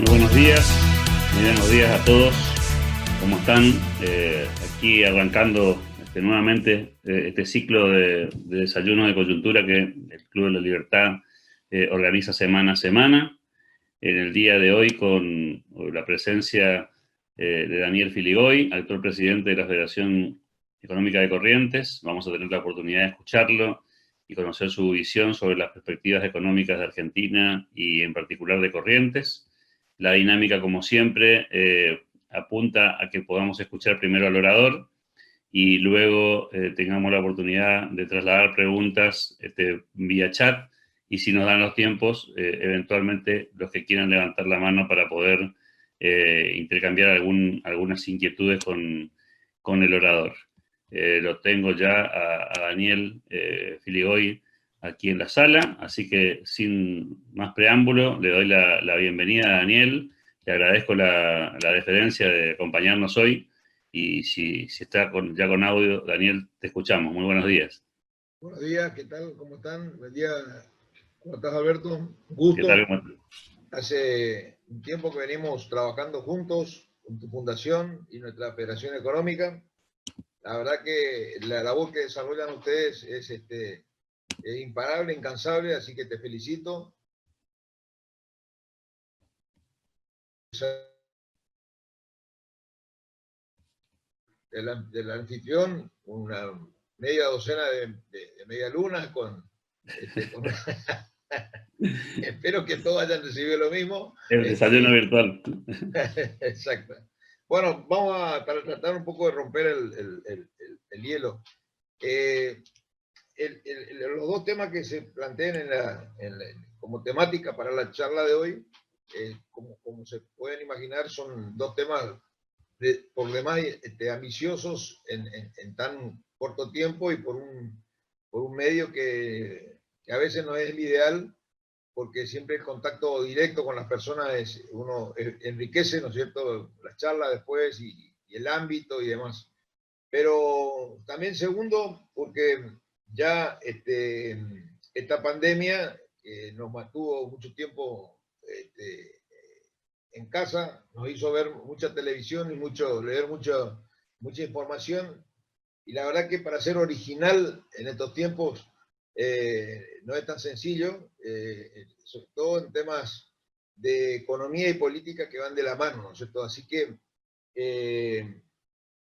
Muy buenos días, muy buenos días a todos. ¿Cómo están? Aquí arrancando nuevamente este ciclo de desayuno de coyuntura que el Club de la Libertad organiza semana a semana. En el día de hoy con la presencia de Daniel Filigoy, actual presidente de la Federación Económica de Corrientes. Vamos a tener la oportunidad de escucharlo y conocer su visión sobre las perspectivas económicas de Argentina y en particular de Corrientes. La dinámica, como siempre, apunta a que podamos escuchar primero al orador y luego tengamos la oportunidad de trasladar preguntas vía chat, y si nos dan los tiempos, eventualmente los que quieran levantar la mano para poder intercambiar algunas inquietudes con el orador. Lo tengo ya a Daniel Filigoy aquí en la sala, así que sin más preámbulo le doy la bienvenida a Daniel. Le agradezco la deferencia de acompañarnos hoy. Y si está ya con audio, Daniel, te escuchamos. Muy buenos días. Buenos días, ¿qué tal? ¿Cómo están? Buen día. ¿Cómo estás, Alberto? Un ¿Qué gusto. tal? Hace un tiempo que venimos trabajando juntos con tu fundación y nuestra Federación Económica. La verdad que la labor que desarrollan ustedes es imparable, incansable, así que te felicito. Del anfitrión, una media docena de media lunas con espero que todos hayan recibido lo mismo. El desayuno virtual. Exacto. Bueno, para tratar un poco de romper el hielo. Los dos temas que se plantean como temática para la charla de hoy, como se pueden imaginar, son dos temas por demás ambiciosos en tan corto tiempo y por un medio que a veces no es el ideal, porque siempre el contacto directo con las personas uno enriquece, ¿no es cierto?, las charlas después y el ámbito y demás. Pero también segundo, porque ya esta pandemia nos mantuvo mucho tiempo en casa, nos hizo ver mucha televisión y leer mucha información, y la verdad que para ser original en estos tiempos no es tan sencillo, sobre todo en temas de economía y política que van de la mano, ¿no es cierto? Así que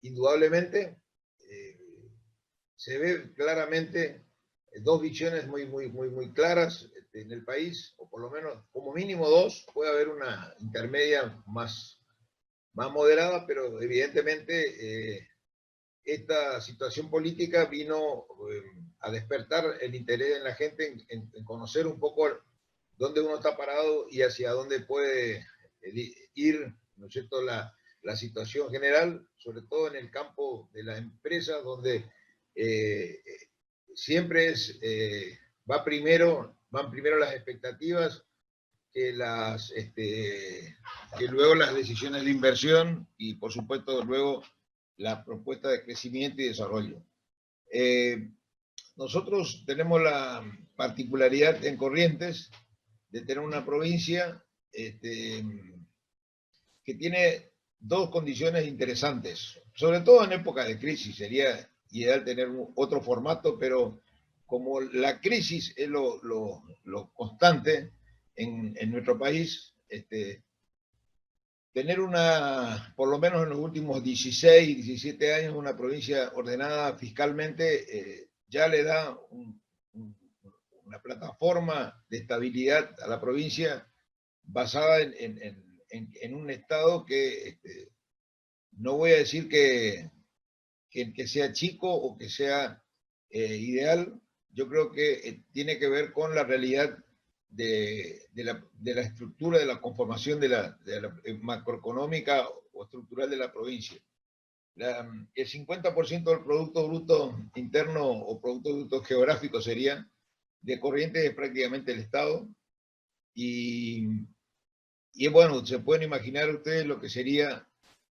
indudablemente se ve claramente dos visiones muy claras en el país, o por lo menos como mínimo dos. Puede haber una intermedia más moderada, pero evidentemente esta situación política vino a despertar el interés en la gente en conocer un poco dónde uno está parado y hacia dónde puede ir, ¿no es cierto?, la situación general, sobre todo en el campo de la empresa, donde siempre van primero las expectativas que luego las decisiones de inversión y, por supuesto, luego la propuesta de crecimiento y desarrollo. Nosotros tenemos la particularidad en Corrientes de tener una provincia que tiene dos condiciones interesantes, sobre todo en época de crisis. Sería ideal tener otro formato, pero como la crisis es lo constante en nuestro país, tener por lo menos en los últimos 16, 17 años, una provincia ordenada fiscalmente, ya le da una plataforma de estabilidad a la provincia basada en un Estado que no voy a decir que sea chico o que sea ideal. Yo creo que tiene que ver con la realidad de la estructura, de la conformación de la macroeconómica o estructural de la provincia. El 50% del Producto Bruto Interno o Producto Bruto Geográfico sería de Corrientes, es prácticamente el Estado. Y bueno, se pueden imaginar ustedes lo que sería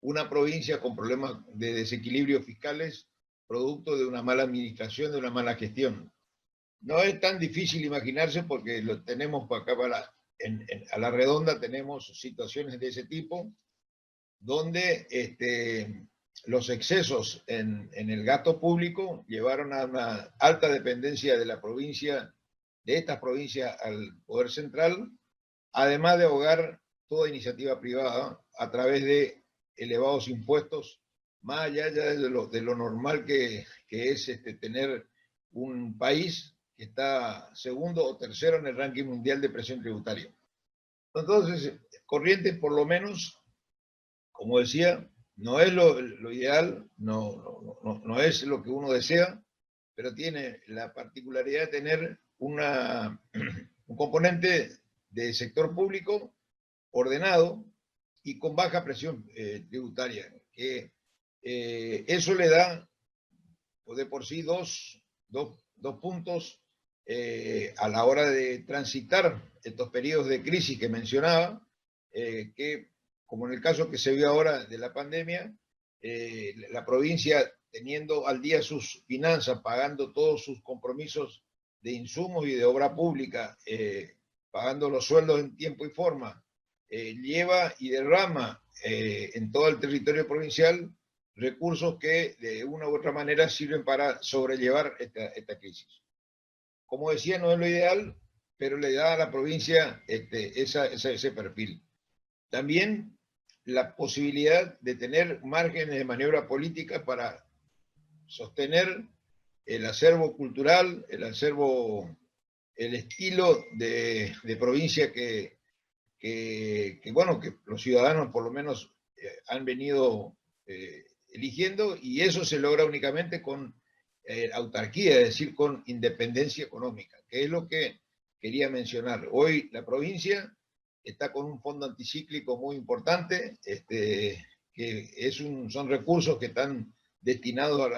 una provincia con problemas de desequilibrios fiscales, producto de una mala administración, de una mala gestión. No es tan difícil imaginarse porque lo tenemos acá a la redonda tenemos situaciones de ese tipo, donde los excesos en el gasto público llevaron a una alta dependencia de la provincia, de estas provincias al poder central, además de ahogar toda iniciativa privada a través de elevados impuestos, más allá ya de lo normal que es tener un país que está segundo o tercero en el ranking mundial de presión tributaria. Entonces, Corrientes, por lo menos, como decía, no es lo ideal, no es lo que uno desea, pero tiene la particularidad de tener un componente de sector público ordenado y con baja presión tributaria, que eso le da de por sí dos puntos a la hora de transitar estos periodos de crisis que mencionaba, que como en el caso que se vio ahora de la pandemia, la provincia teniendo al día sus finanzas, pagando todos sus compromisos de insumos y de obra pública, pagando los sueldos en tiempo y forma, lleva y derrama en todo el territorio provincial recursos que de una u otra manera sirven para sobrellevar esta crisis. Como decía, no es lo ideal, pero le da a la provincia ese perfil. También la posibilidad de tener márgenes de maniobra política para sostener el acervo cultural, el estilo de provincia que los ciudadanos por lo menos han venido eligiendo, y eso se logra únicamente con autarquía, es decir, con independencia económica, que es lo que quería mencionar. Hoy la provincia está con un fondo anticíclico muy importante, que son recursos que están destinados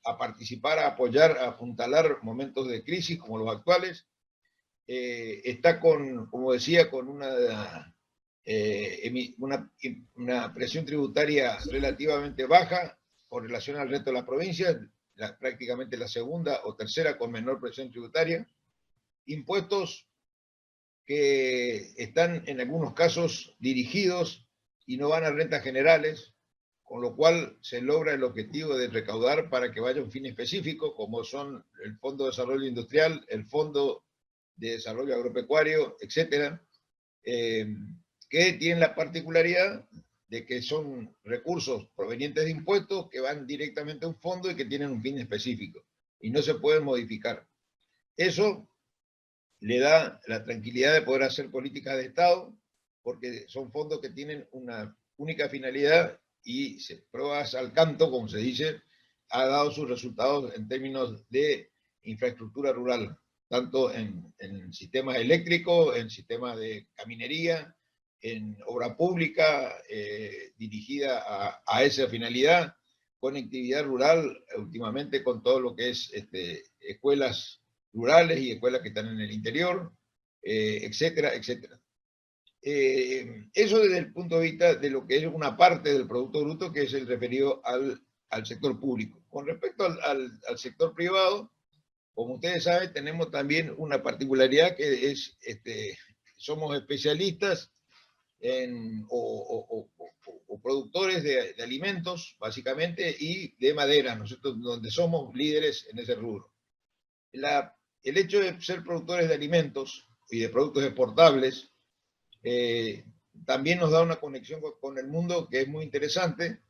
a participar, a apoyar, a apuntalar momentos de crisis como los actuales. Está como decía, con una presión tributaria relativamente baja con relación al resto de la provincia, prácticamente la segunda o tercera con menor presión tributaria. Impuestos que están en algunos casos dirigidos y no van a rentas generales, con lo cual se logra el objetivo de recaudar para que vaya a un fin específico, como son el Fondo de Desarrollo Industrial, el Fondo de Desarrollo Agropecuario, etcétera, que tienen la particularidad de que son recursos provenientes de impuestos que van directamente a un fondo y que tienen un fin específico y no se pueden modificar. Eso le da la tranquilidad de poder hacer políticas de Estado, porque son fondos que tienen una única finalidad y pruebas al canto, como se dice, ha dado sus resultados en términos de infraestructura rural, tanto en sistemas eléctricos, en sistemas de caminería, en obra pública dirigida a esa finalidad, conectividad rural, últimamente con todo lo que es escuelas rurales y escuelas que están en el interior, etcétera, etcétera. Eso desde el punto de vista de lo que es una parte del Producto Bruto, que es el referido al sector público. Con respecto al sector privado, como ustedes saben, tenemos también una particularidad que es, somos especialistas o productores de alimentos, básicamente, y de madera, nosotros donde somos líderes en ese rubro. El hecho de ser productores de alimentos y de productos exportables también nos da una conexión con el mundo que es muy interesante.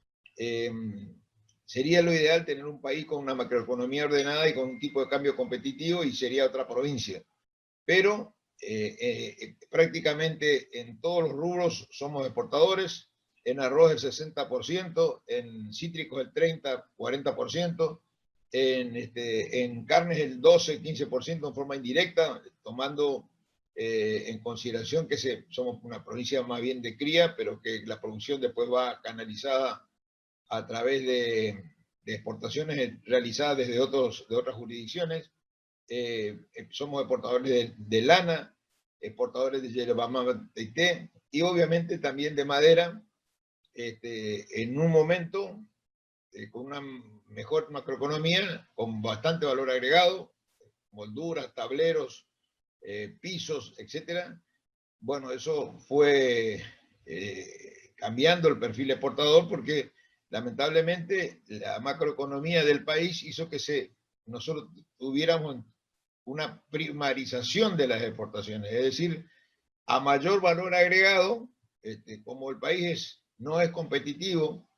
Sería lo ideal tener un país con una macroeconomía ordenada y con un tipo de cambio competitivo, y sería otra provincia. Pero prácticamente en todos los rubros somos exportadores, en arroz el 60%, en cítricos el 30-40%, en carnes el 12-15% en forma indirecta, tomando en consideración que somos una provincia más bien de cría, pero que la producción después va canalizada a través de exportaciones realizadas desde otras jurisdicciones. Somos exportadores de lana, exportadores de yerba mate y té, y obviamente también de madera, en un momento con una mejor macroeconomía, con bastante valor agregado, molduras, tableros, pisos, etcétera, bueno, eso fue cambiando el perfil exportador porque lamentablemente la macroeconomía del país hizo que nosotros tuviéramos una primarización de las exportaciones, es decir, a mayor valor agregado, como el país no es competitivo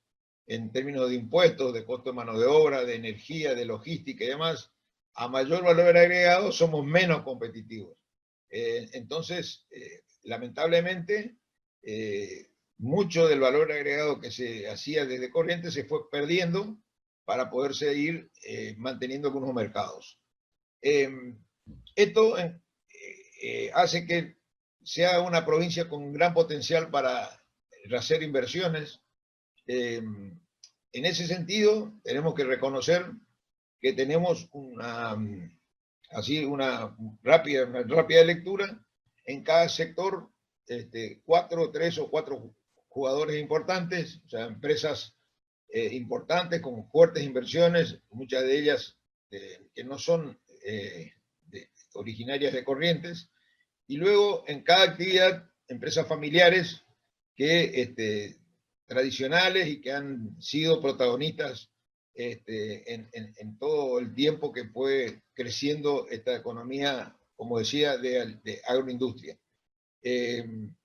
en términos de impuestos, de costo de mano de obra, de energía, de logística y demás, a mayor valor agregado somos menos competitivos. Entonces, lamentablemente, mucho del valor agregado que se hacía desde Corrientes se fue perdiendo para poder seguir manteniendo algunos mercados. Esto hace que sea una provincia con gran potencial para hacer inversiones. En ese sentido, tenemos que reconocer que tenemos una rápida lectura. En cada sector, 3 o 4 jugadores importantes, o sea, empresas importantes con fuertes inversiones, muchas de ellas que no son originarias de Corrientes, y luego en cada actividad empresas familiares que tradicionales y que han sido protagonistas en todo el tiempo que fue creciendo esta economía, como decía, de agroindustria. En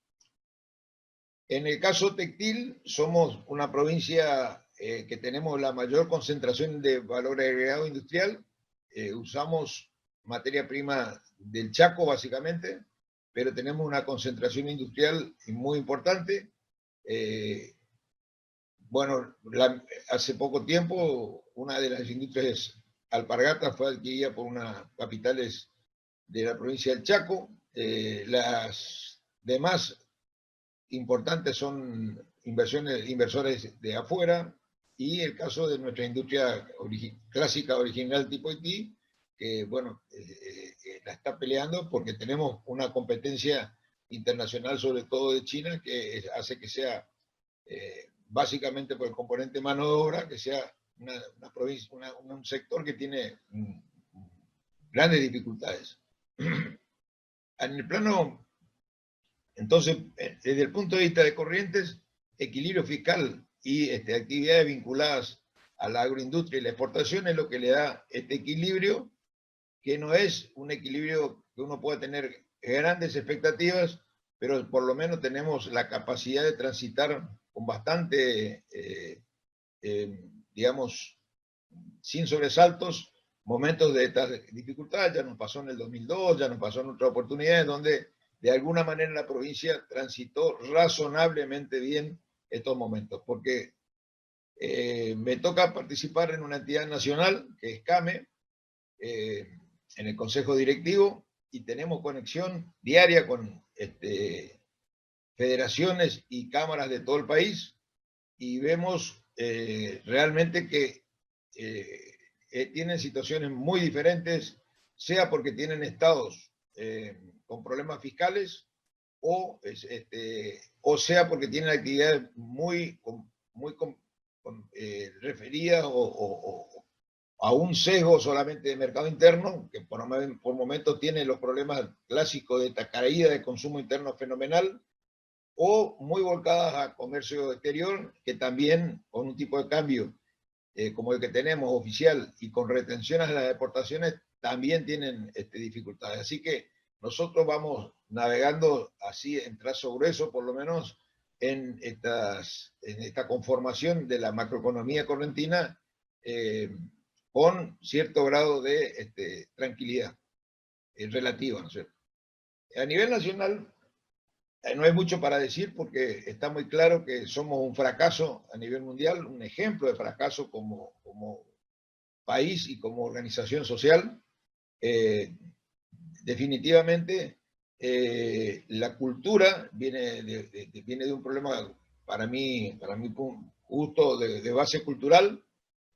el caso textil, somos una provincia que tenemos la mayor concentración de valor agregado industrial. Usamos materia prima del Chaco, básicamente, pero tenemos una concentración industrial muy importante. Bueno, hace poco tiempo una de las industrias Alpargatas fue adquirida por unas capitales de la provincia del Chaco. Las demás importantes son inversores de afuera, y el caso de nuestra industria clásica original tipo Haití, que bueno, la está peleando porque tenemos una competencia internacional, sobre todo de China, que hace que sea básicamente por el componente mano de obra, que sea una provincia, un sector que tiene grandes dificultades. En el plano, entonces, desde el punto de vista de Corrientes, equilibrio fiscal y actividades vinculadas a la agroindustria y la exportación es lo que le da este equilibrio, que no es un equilibrio que uno pueda tener grandes expectativas, pero por lo menos tenemos la capacidad de transitar con bastante, digamos, sin sobresaltos, momentos de estas dificultades. Ya nos pasó en el 2002, ya nos pasó en otras oportunidades, donde de alguna manera la provincia transitó razonablemente bien estos momentos, porque me toca participar en una entidad nacional, que es CAME, en el Consejo Directivo, y tenemos conexión diaria con federaciones y cámaras de todo el país, y vemos realmente que tienen situaciones muy diferentes, sea porque tienen estados con problemas fiscales, o sea porque tienen actividades muy referidas a un sesgo solamente de mercado interno, que por momentos tiene los problemas clásicos de esta caída de consumo interno fenomenal, o muy volcadas a comercio exterior, que también con un tipo de cambio como el que tenemos oficial y con retenciones a las exportaciones también tienen dificultades. Así que nosotros vamos navegando así en trazo grueso, por lo menos en esta conformación de la macroeconomía correntina, con cierto grado de tranquilidad relativa, ¿no es cierto? A nivel nacional, no hay mucho para decir porque está muy claro que somos un fracaso a nivel mundial, un ejemplo de fracaso como país y como organización social. Definitivamente la cultura viene de un problema, para mi gusto, de base cultural.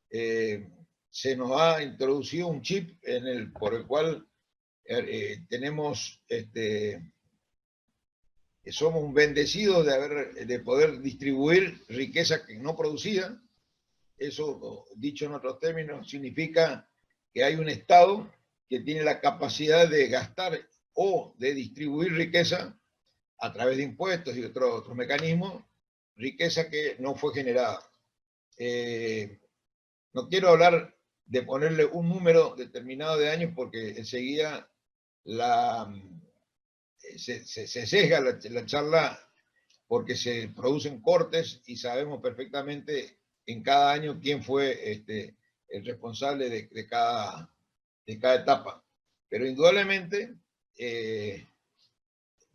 Se nos ha introducido un chip por el cual tenemos somos un bendecidos de poder distribuir riqueza que no producía. Eso, dicho en otros términos, significa que hay un Estado que tiene la capacidad de gastar o de distribuir riqueza a través de impuestos y otros mecanismos, riqueza que no fue generada. No quiero hablar de ponerle un número determinado de años porque enseguida se sesga la charla porque se producen cortes y sabemos perfectamente en cada año quién fue el responsable de cada etapa. Pero indudablemente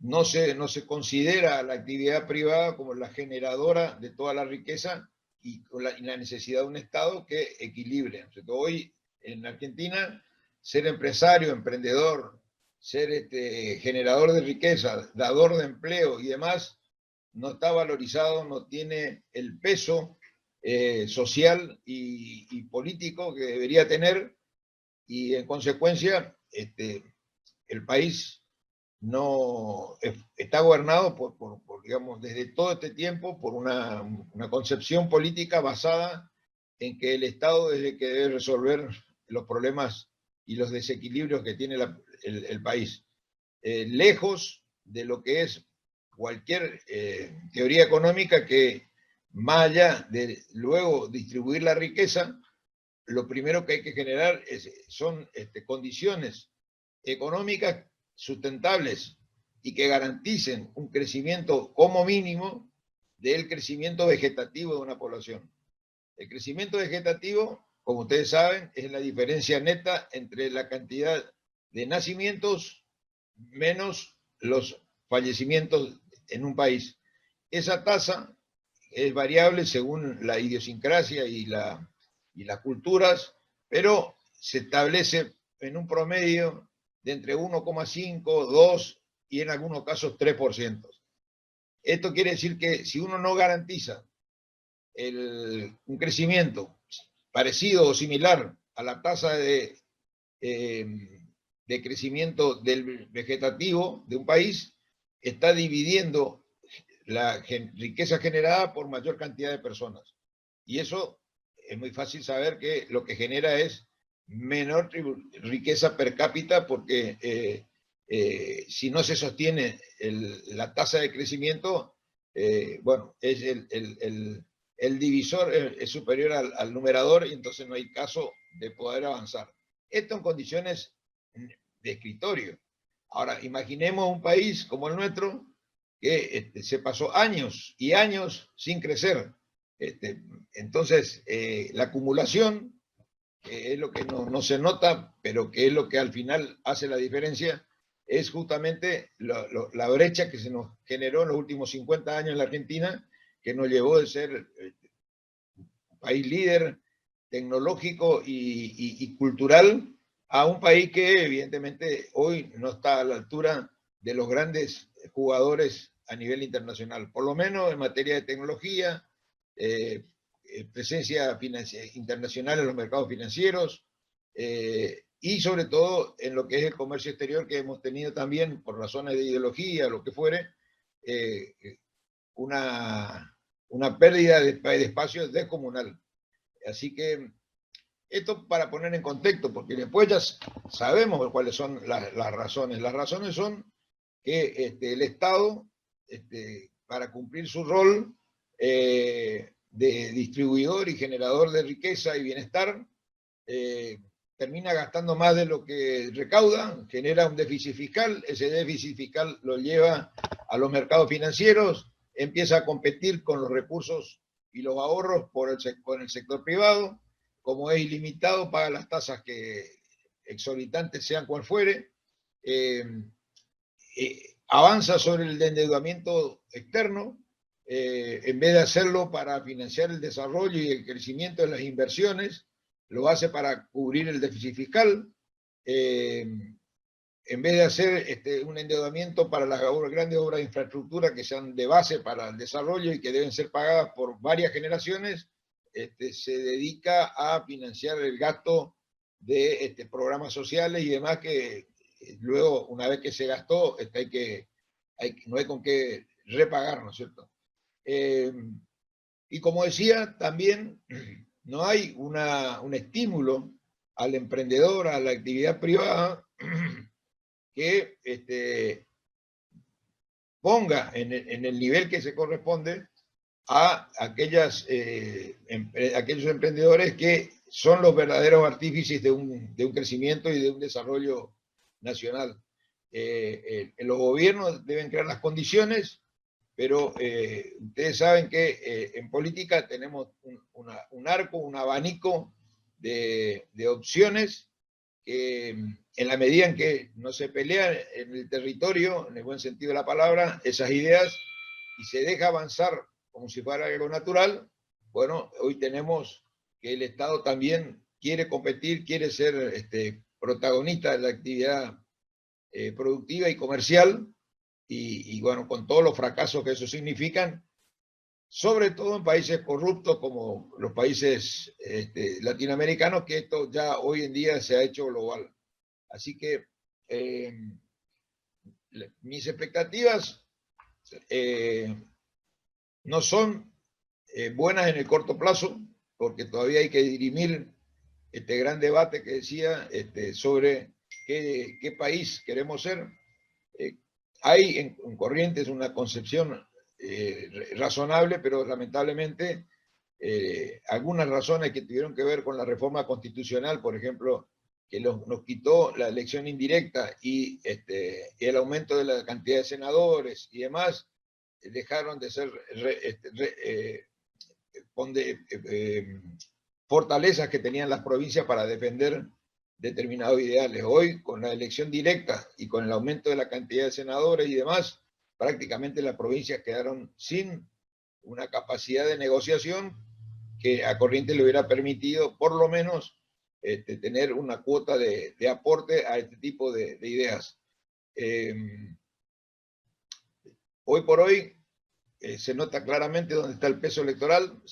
no se considera la actividad privada como la generadora de toda la riqueza y la necesidad de un Estado que equilibre. Entonces, hoy en Argentina, ser empresario, emprendedor, ser generador de riqueza, dador de empleo y demás, no está valorizado, no tiene el peso social y político que debería tener, y en consecuencia el país no está gobernado digamos, desde todo este tiempo por una concepción política basada en que el Estado es el que debe resolver los problemas y los desequilibrios que tiene el país. Lejos de lo que es cualquier teoría económica que, más allá de luego distribuir la riqueza, lo primero que hay que generar son condiciones económicas sustentables y que garanticen un crecimiento como mínimo del crecimiento vegetativo de una población. El crecimiento vegetativo, como ustedes saben, es la diferencia neta entre la cantidad de nacimientos menos los fallecimientos en un país. Esa tasa es variable según la idiosincrasia y las culturas, pero se establece en un promedio de entre 1,5, 2 y en algunos casos 3%. Esto quiere decir que si uno no garantiza un crecimiento parecido o similar a la tasa de crecimiento del vegetativo de un país, está dividiendo la riqueza generada por mayor cantidad de personas. Y eso es muy fácil saber que lo que genera es menor riqueza per cápita, porque si no se sostiene la tasa de crecimiento, bueno, es el divisor es superior al numerador y entonces no hay caso de poder avanzar. Esto en condiciones de escritorio. Ahora, imaginemos un país como el nuestro que se pasó años y años sin crecer. Entonces, la acumulación, que es lo que no se nota, pero que es lo que al final hace la diferencia, es justamente la brecha que se nos generó en los últimos 50 años en la Argentina, que nos llevó de ser un país líder tecnológico y cultural a un país que evidentemente hoy no está a la altura de los grandes jugadores a nivel internacional, por lo menos en materia de tecnología, presencia internacional en los mercados financieros, y sobre todo en lo que es el comercio exterior, que hemos tenido también, por razones de ideología, lo que fuere, una pérdida de espacio descomunal. Así que esto para poner en contexto, porque después ya sabemos cuáles son las razones. Las razones son que el Estado, para cumplir su rol de distribuidor y generador de riqueza y bienestar, termina gastando más de lo que recauda, genera un déficit fiscal, ese déficit fiscal lo lleva a los mercados financieros, empieza a competir con los recursos y los ahorros con el sector privado, como es ilimitado, paga las tasas que exorbitantes sean cual fuere, avanza sobre el endeudamiento externo, en vez de hacerlo para financiar el desarrollo y el crecimiento de las inversiones, lo hace para cubrir el déficit fiscal, en vez de hacer un endeudamiento para las grandes obras de infraestructura que sean de base para el desarrollo y que deben ser pagadas por varias generaciones, se dedica a financiar el gasto de programas sociales y demás que luego, una vez que se gastó, no hay con qué repagar, ¿no es cierto? Y como decía, también no hay un estímulo al emprendedor, a la actividad privada, que ponga en el nivel que se corresponde a aquellos emprendedores que son los verdaderos artífices de un crecimiento y de un desarrollo nacional. Los gobiernos deben crear las condiciones, pero ustedes saben que en política tenemos un arco, un abanico de opciones que en la medida en que no se pelean en el territorio, en el buen sentido de la palabra, esas ideas, y se deja avanzar como si fuera algo natural, bueno, hoy tenemos que el Estado también quiere competir, quiere ser protagonista de la actividad productiva y comercial, y bueno, con todos los fracasos que eso significan, sobre todo en países corruptos como los países latinoamericanos, que esto ya hoy en día se ha hecho global. Así que mis expectativas no son buenas en el corto plazo, porque todavía hay que dirimir este gran debate que decía sobre qué país queremos ser. Hay en Corrientes una concepción razonable, pero lamentablemente algunas razones que tuvieron que ver con la reforma constitucional, por ejemplo, que nos quitó la elección indirecta y el aumento de la cantidad de senadores y demás, dejaron de ser fortalezas que tenían las provincias para defender determinados ideales. Hoy, con la elección directa y con el aumento de la cantidad de senadores y demás, prácticamente las provincias quedaron sin una capacidad de negociación que a Corrientes le hubiera permitido, por lo menos, tener una cuota de aporte a este tipo de ideas. Hoy por hoy se nota claramente dónde está el peso electoral.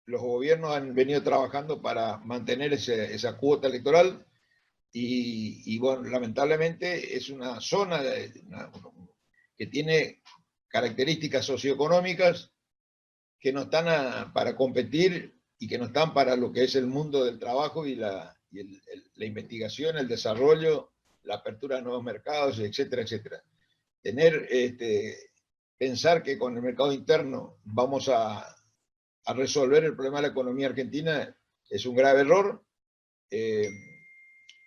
Los gobiernos han venido trabajando para mantener esa cuota electoral y bueno, lamentablemente es una zona que tiene características socioeconómicas que no están para competir y que no están para lo que es el mundo del trabajo y la investigación, el desarrollo, la apertura de nuevos mercados, etcétera, etcétera. Pensar que con el mercado interno vamos a resolver el problema de la economía argentina es un grave error.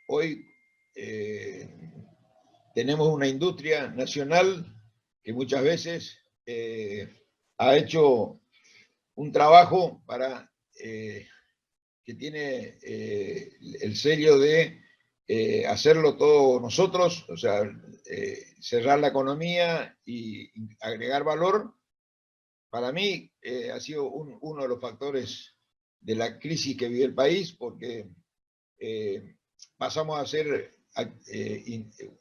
Hoy tenemos una industria nacional que muchas veces ha hecho un trabajo que tiene el sello de hacerlo todo nosotros, o sea, cerrar la economía y agregar valor. Para mí ha sido uno de los factores de la crisis que vive el país, porque pasamos a ser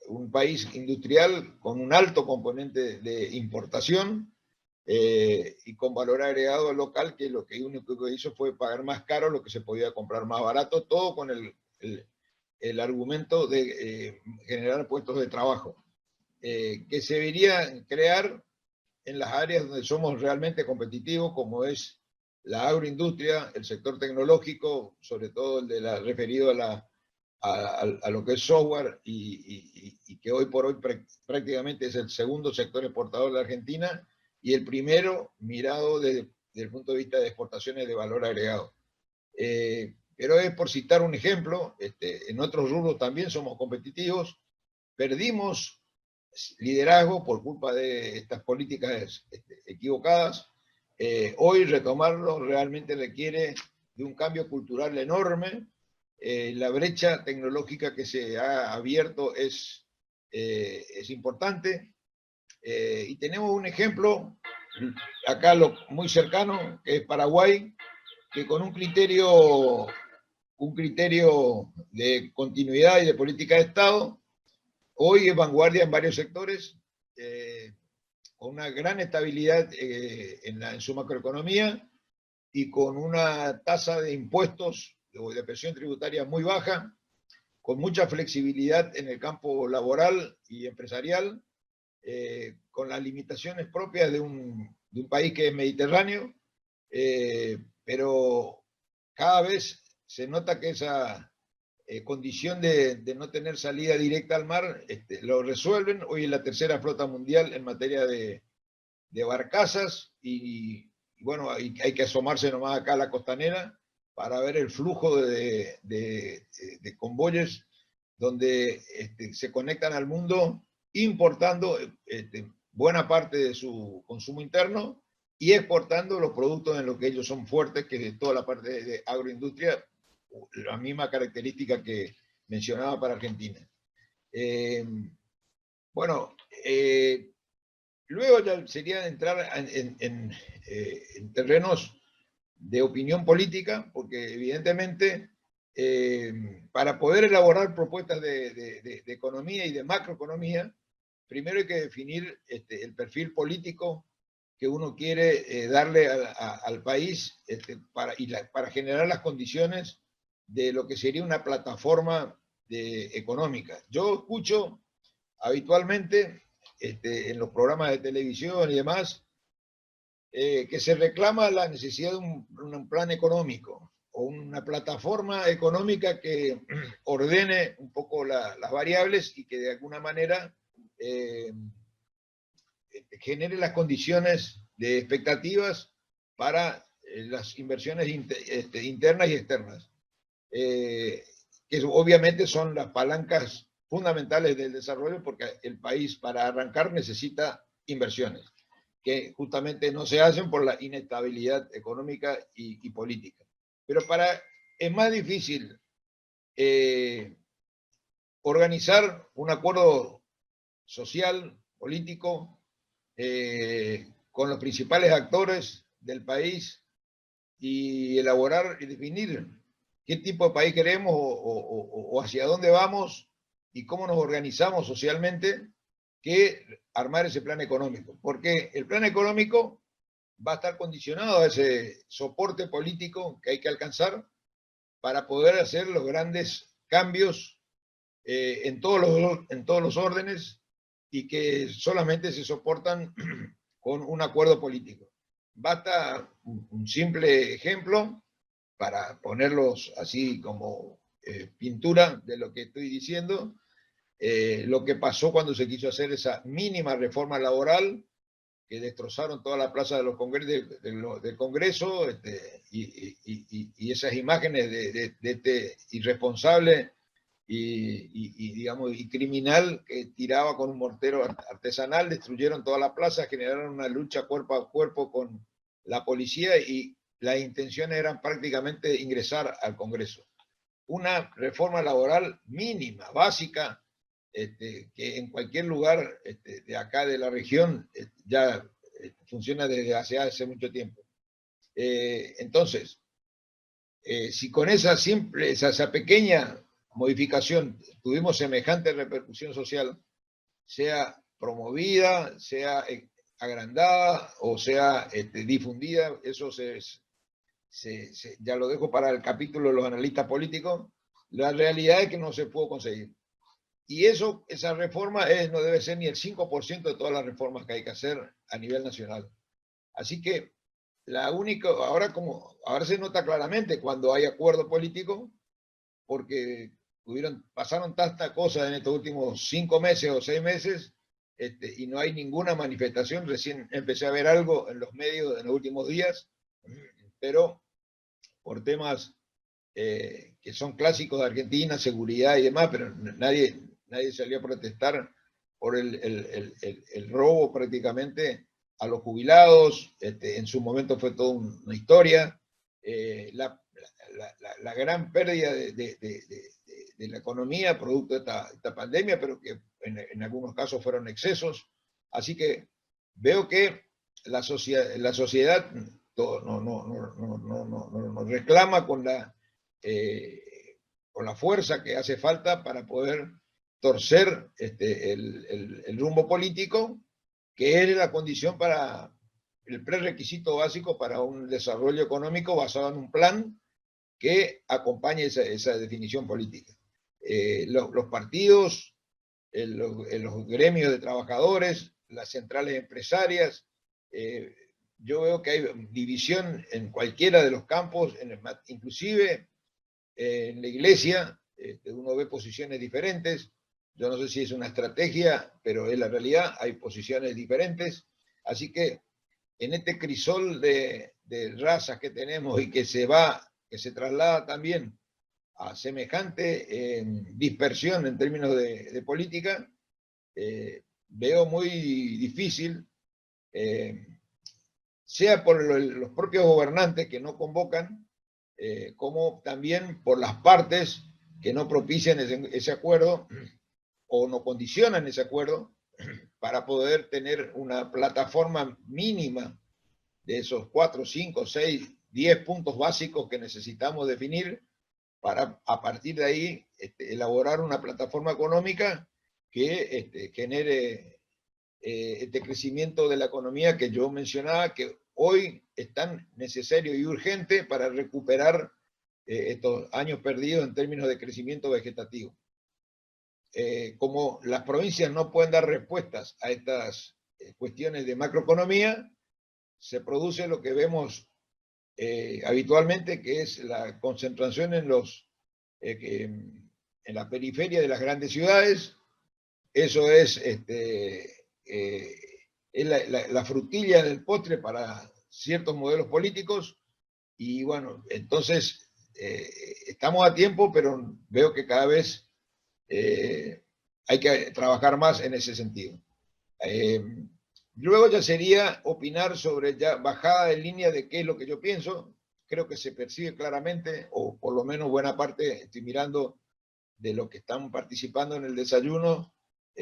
un país industrial con un alto componente de importación y con valor agregado local, que lo único que hizo fue pagar más caro lo que se podía comprar más barato, todo con el argumento de generar puestos de trabajo, que se debería crear en las áreas donde somos realmente competitivos, como es la agroindustria, el sector tecnológico, sobre todo el referido a lo que es software, y que hoy por hoy prácticamente es el segundo sector exportador de la Argentina, y el primero mirado desde el punto de vista de exportaciones de valor agregado. Pero es por citar un ejemplo, en otros rubros también somos competitivos, perdimos liderazgo por culpa de estas políticas equivocadas. Hoy retomarlo realmente requiere de un cambio cultural enorme. La brecha tecnológica que se ha abierto es importante. Y tenemos un ejemplo acá muy cercano, que es Paraguay, que con un criterio de continuidad y de política de Estado, hoy es vanguardia en varios sectores, con una gran estabilidad en su macroeconomía y con una tasa de impuestos o de presión tributaria muy baja, con mucha flexibilidad en el campo laboral y empresarial, con las limitaciones propias de un país que es mediterráneo, pero cada vez se nota que esa condición de no tener salida directa al mar, lo resuelven. Hoy es la tercera flota mundial en materia de barcazas y bueno, hay que asomarse nomás acá a la costanera para ver el flujo de convoyes donde se conectan al mundo importando buena parte de su consumo interno y exportando los productos en los que ellos son fuertes, que es toda la parte de agroindustria, la misma característica que mencionaba para Argentina. Bueno, luego ya sería entrar en terrenos de opinión política, porque evidentemente para poder elaborar propuestas de economía y de macroeconomía, primero hay que definir el perfil político que uno quiere darle al país para generar las condiciones de lo que sería una plataforma económica. Yo escucho habitualmente en los programas de televisión y demás, que se reclama la necesidad de un plan económico o una plataforma económica que ordene un poco las variables y que de alguna manera genere las condiciones de expectativas para las inversiones internas y externas, que obviamente son las palancas fundamentales del desarrollo, porque el país para arrancar necesita inversiones, que justamente no se hacen por la inestabilidad económica y política. Pero es más difícil organizar un acuerdo social, político, con los principales actores del país y elaborar y definir qué tipo de país queremos o hacia dónde vamos y cómo nos organizamos socialmente, que armar ese plan económico. Porque el plan económico va a estar condicionado a ese soporte político que hay que alcanzar para poder hacer los grandes cambios en todos los órdenes y que solamente se soportan con un acuerdo político. Basta un simple ejemplo para ponerlos así como pintura de lo que estoy diciendo, lo que pasó cuando se quiso hacer esa mínima reforma laboral que destrozaron toda la plaza de los del Congreso, y esas imágenes de este irresponsable digamos, y criminal que tiraba con un mortero artesanal, destruyeron toda la plaza, generaron una lucha cuerpo a cuerpo con la policía y las intenciones eran prácticamente ingresar al Congreso. Una reforma laboral mínima, básica, que en cualquier lugar de acá de la región ya funciona desde hace mucho tiempo. Entonces, si con esa pequeña modificación tuvimos semejante repercusión social, sea promovida, sea agrandada o sea difundida, eso ya lo dejo para el capítulo de los analistas políticos. La realidad es que no se pudo conseguir. Y esa reforma no debe ser ni el 5% de todas las reformas que hay que hacer a nivel nacional. Así que ahora se nota claramente cuando hay acuerdo político, porque pasaron tantas cosas en estos últimos 5 meses o 6 meses, y no hay ninguna manifestación. Recién empecé a ver algo en los medios en los últimos días, pero por temas que son clásicos de Argentina, seguridad y demás, pero nadie salió a protestar por el robo prácticamente a los jubilados. En su momento fue toda una historia. La gran pérdida de la economía producto de esta pandemia, pero que en algunos casos fueron excesos. Así que veo que la sociedad nos reclama con la fuerza que hace falta para poder torcer el rumbo político, que es la condición para el prerequisito básico para un desarrollo económico basado en un plan que acompañe esa definición política. Los partidos, los gremios de trabajadores, las centrales empresarias, yo veo que hay división en cualquiera de los campos, inclusive en la iglesia, uno ve posiciones diferentes. Yo no sé si es una estrategia, pero es la realidad, hay posiciones diferentes. Así que en este crisol de razas que tenemos y que se traslada también a semejante dispersión en términos de política, veo muy difícil, sea por los propios gobernantes que no convocan, como también por las partes que no propician ese acuerdo o no condicionan ese acuerdo para poder tener una plataforma mínima de esos 4, 5, 6, 10 puntos básicos que necesitamos definir para a partir de ahí elaborar una plataforma económica que genere este crecimiento de la economía que yo mencionaba, que hoy es tan necesario y urgente para recuperar estos años perdidos en términos de crecimiento vegetativo. Como las provincias no pueden dar respuestas a estas cuestiones de macroeconomía, se produce lo que vemos habitualmente, que es la concentración en la periferia de las grandes ciudades. Eso es la frutilla del postre para ciertos modelos políticos. Y bueno, entonces estamos a tiempo, pero veo que cada vez hay que trabajar más en ese sentido. Luego ya sería opinar sobre ya bajada de línea de qué es lo que yo pienso. Creo que se percibe claramente, o por lo menos buena parte, estoy mirando de los que están participando en el desayuno,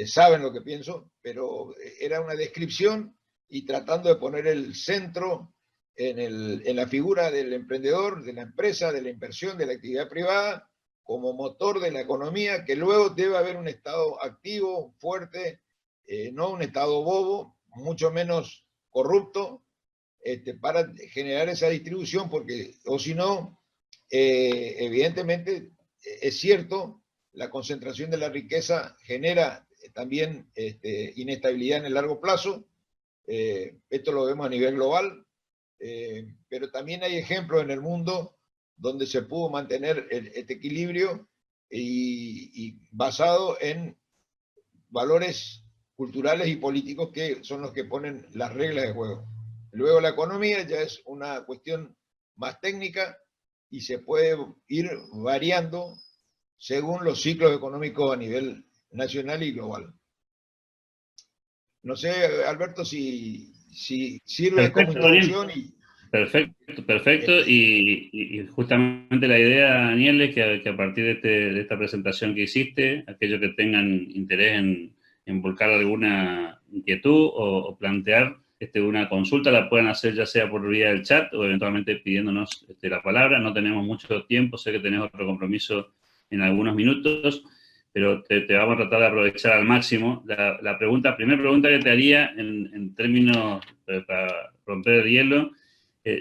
saben lo que pienso, pero era una descripción y tratando de poner el centro en la figura del emprendedor, de la empresa, de la inversión, de la actividad privada, como motor de la economía, que luego debe haber un Estado activo, fuerte, no un Estado bobo, mucho menos corrupto, para generar esa distribución, porque, o si no, evidentemente, es cierto, la concentración de la riqueza genera también inestabilidad en el largo plazo. Esto lo vemos a nivel global, pero también hay ejemplos en el mundo donde se pudo mantener este equilibrio y basado en valores culturales y políticos que son los que ponen las reglas de juego. Luego la economía ya es una cuestión más técnica y se puede ir variando según los ciclos económicos a nivel nacional y global. No sé, Alberto, si sirve Perfecto, como introducción y... Perfecto, perfecto. Y justamente la idea, Daniel, es que a partir de esta presentación que hiciste, aquellos que tengan interés en volcar alguna inquietud o plantear una consulta, la puedan hacer ya sea por vía del chat o eventualmente pidiéndonos la palabra. No tenemos mucho tiempo, sé que tenés otro compromiso en algunos minutos, pero te vamos a tratar de aprovechar al máximo. La primera pregunta que te haría en términos para romper el hielo,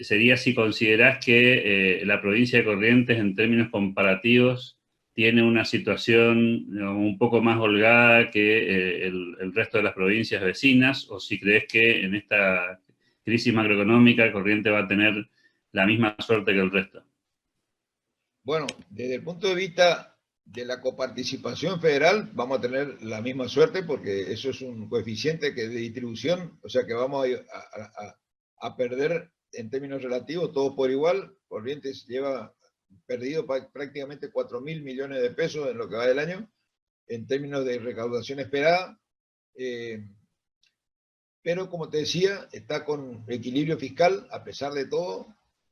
sería si considerás que la provincia de Corrientes, en términos comparativos, tiene una situación, ¿no?, un poco más holgada que el resto de las provincias vecinas, o si crees que en esta crisis macroeconómica Corrientes va a tener la misma suerte que el resto. Bueno, desde el punto de vista de la coparticipación federal, vamos a tener la misma suerte porque eso es un coeficiente que de distribución, o sea que vamos a perder en términos relativos, todo por igual. Corrientes lleva perdido prácticamente 4.000 millones de pesos en lo que va del año, en términos de recaudación esperada. Pero como te decía, está con equilibrio fiscal a pesar de todo,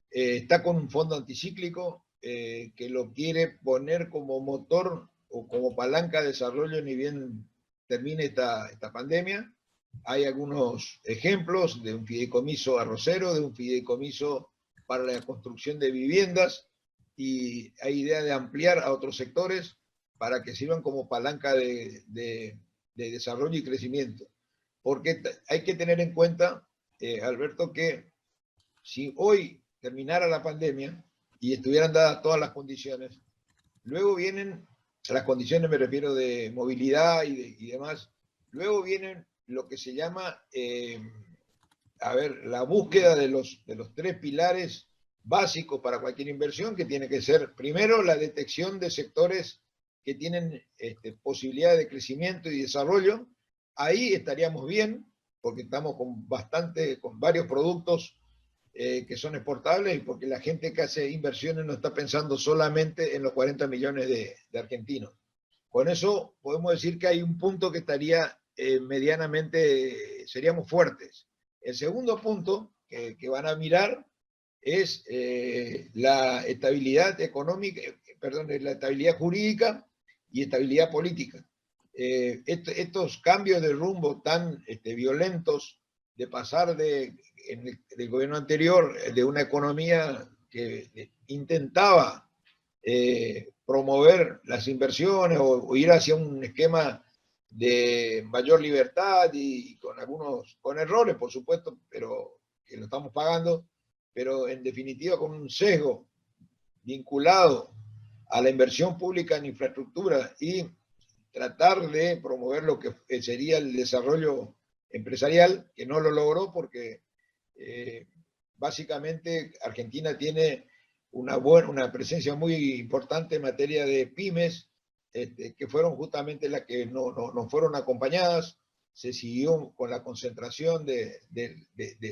está con un fondo anticíclico que lo quiere poner como motor o como palanca de desarrollo ni bien termine esta pandemia. Hay algunos ejemplos de un fideicomiso arrocero, de un fideicomiso para la construcción de viviendas, y hay idea de ampliar a otros sectores para que sirvan como palanca de desarrollo y crecimiento. Porque hay que tener en cuenta, Alberto, que si hoy terminara la pandemia y estuvieran dadas todas las condiciones, luego vienen, las condiciones me refiero de movilidad y demás, luego vienen lo que se llama, la búsqueda de los 3 pilares básicos para cualquier inversión, que tiene que ser, primero, la detección de sectores que tienen posibilidades de crecimiento y desarrollo, ahí estaríamos bien, porque estamos con varios productos que son exportables y porque la gente que hace inversiones no está pensando solamente en los 40 millones de argentinos. Con eso podemos decir que hay un punto que estaría medianamente, seríamos fuertes. El segundo punto que van a mirar es la estabilidad económica, la estabilidad jurídica y estabilidad política. Estos cambios de rumbo tan violentos de pasar del gobierno anterior de una economía que intentaba promover las inversiones o ir hacia un esquema de mayor libertad y con errores, por supuesto, pero que lo estamos pagando, pero en definitiva con un sesgo vinculado a la inversión pública en infraestructura y tratar de promover lo que sería el desarrollo empresarial, que no lo logró porque básicamente Argentina tiene una presencia muy importante en materia de pymes, que fueron justamente las que no fueron acompañadas. Se siguió con la concentración de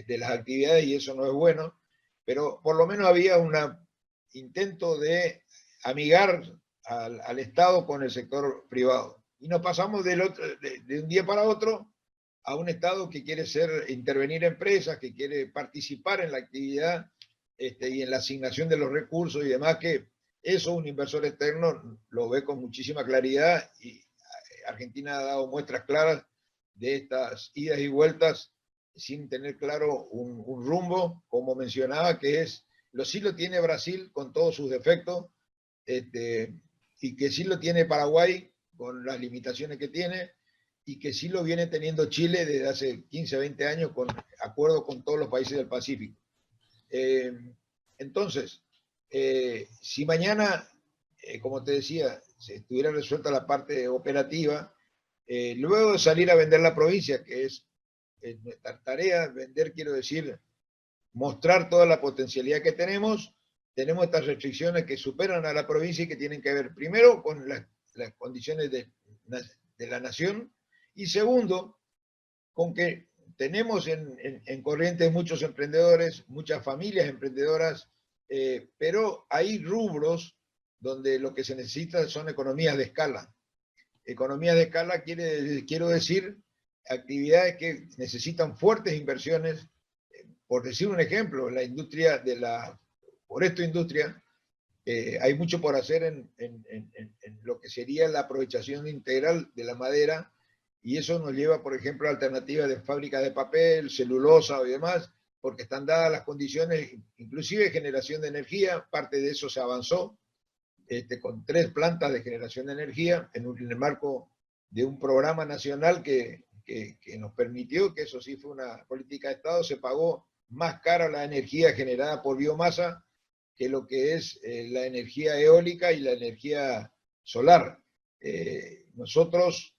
las actividades y eso no es bueno, pero por lo menos había un intento de amigar al Estado con el sector privado. Y nos pasamos de un día para otro a un Estado que quiere intervenir empresas, que quiere participar en la actividad y en la asignación de los recursos y demás, que eso un inversor externo lo ve con muchísima claridad y Argentina ha dado muestras claras de estas idas y vueltas sin tener claro un rumbo, como mencionaba, sí lo tiene Brasil con todos sus defectos, y que sí lo tiene Paraguay con las limitaciones que tiene, y que sí lo viene teniendo Chile desde hace 15, 20 años con acuerdo con todos los países del Pacífico. Entonces, si mañana, como te decía, se estuviera resuelta la parte operativa, luego de salir a vender la provincia, que es nuestra tarea, vender, quiero decir, mostrar toda la potencialidad que tenemos estas restricciones que superan a la provincia y que tienen que ver, primero, con las condiciones de la nación, y segundo, con que tenemos en Corrientes muchos emprendedores, muchas familias emprendedoras, pero hay rubros donde lo que se necesita son economías de escala. Economías de escala quiero decir actividades que necesitan fuertes inversiones. Por decir un ejemplo, la industria foresto-industria, hay mucho por hacer en lo que sería la aprovechación integral de la madera, y eso nos lleva, por ejemplo, a alternativas de fábricas de papel, celulosa y demás, porque están dadas las condiciones, inclusive de generación de energía. Parte de eso se avanzó con 3 plantas de generación de energía en el marco de un programa nacional que nos permitió, que eso sí fue una política de Estado, se pagó más cara la energía generada por biomasa que lo que es la energía eólica y la energía solar. Nosotros